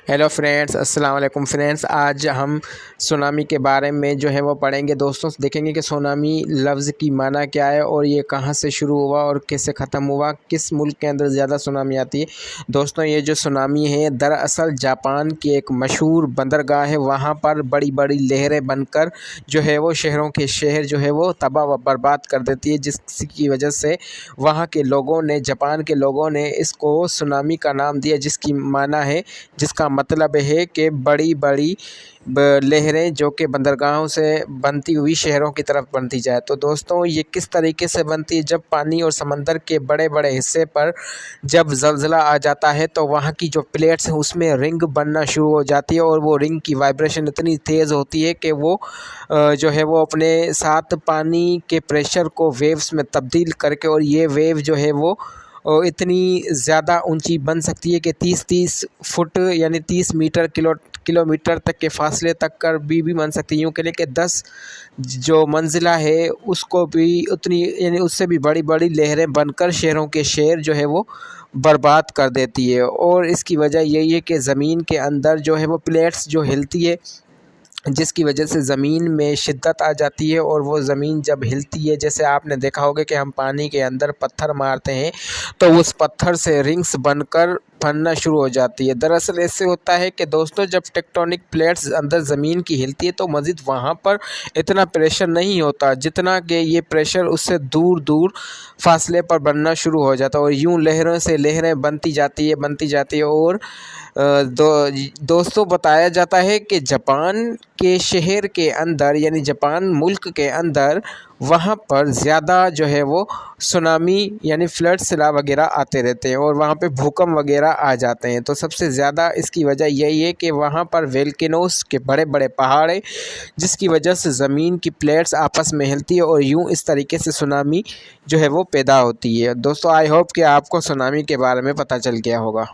Hello friends, अस्सलाम वालेकुम friends. आज हम सुनामी के बारे में जो है वो पढ़ेंगे। दोस्तों देखेंगे कि सुनामी लफ्ज़ की माना क्या है और ये कहाँ से शुरू हुआ और कैसे ख़त्म हुआ, किस मुल्क के अंदर ज़्यादा सुनामी आती है। दोस्तों ये जो सुनामी है दरअसल जापान की एक मशहूर बंदरगाह है, वहाँ पर बड़ी बड़ी लहरें बनकर जो है वो शहरों के शहर जो है वो तबाह व बर्बाद कर देती है, जिसकी वजह से वहाँ के लोगों ने, जापान के लोगों ने इसको सुनामी का नाम दिया, जिसकी माना है, जिसका मतलब है कि बड़ी बड़ी लहरें जो कि बंदरगाहों से बनती हुई शहरों की तरफ बनती जाए। तो दोस्तों ये किस तरीके से बनती है, जब पानी और समंदर के बड़े बड़े हिस्से पर जब ज़लज़ला आ जाता है तो वहाँ की जो प्लेट्स हैं उसमें रिंग बनना शुरू हो जाती है और वो रिंग की वाइब्रेशन इतनी तेज़ होती है कि वो जो है वो अपने साथ पानी के प्रेशर को वेव्स में तब्दील करके, और ये वेव जो है वो इतनी ज़्यादा ऊंची बन सकती है कि 30-30 फुट यानी 30 मीटर किलोमीटर तक के फासले तक कर भी बन सकती है। यूँ कह लें कि 10 जो मंजिला है उसको भी उतनी यानी उससे भी बड़ी बड़ी लहरें बनकर शहरों के शहर जो है वो बर्बाद कर देती है। और इसकी वजह यही है कि ज़मीन के अंदर जो है वो प्लेट्स जो हिलती है, जिसकी वजह से ज़मीन में शिद्दत आ जाती है, और वो ज़मीन जब हिलती है, जैसे आपने देखा होगा कि हम पानी के अंदर पत्थर मारते हैं तो उस पत्थर से रिंग्स बनकर बनना शुरू हो जाती है। दरअसल ऐसे होता है कि दोस्तों जब टेक्टोनिक प्लेट्स अंदर ज़मीन की हिलती है तो मज़ीद वहाँ पर इतना प्रेशर नहीं होता जितना कि ये प्रेशर उससे दूर दूर फासले पर बनना शुरू हो जाता है, और यूँ लहरों से लहरें बनती जाती है। और दोस्तों बताया जाता है कि जापान के शहर के अंदर यानी जापान मुल्क के अंदर वहाँ पर ज़्यादा जो है वो सुनामी यानी फ्लड्स वगैरह आते रहते हैं और वहाँ पे भूकंप वगैरह आ जाते हैं। तो सबसे ज़्यादा इसकी वजह यही है कि वहाँ पर वोल्केनोस के बड़े बड़े पहाड़ हैं, जिसकी वजह से ज़मीन की प्लेट्स आपस में हिलती है और यूँ इस तरीके से सुनामी जो है वो पैदा होती है। दोस्तों आई होप कि आपको सुनामी के बारे में पता चल गया होगा।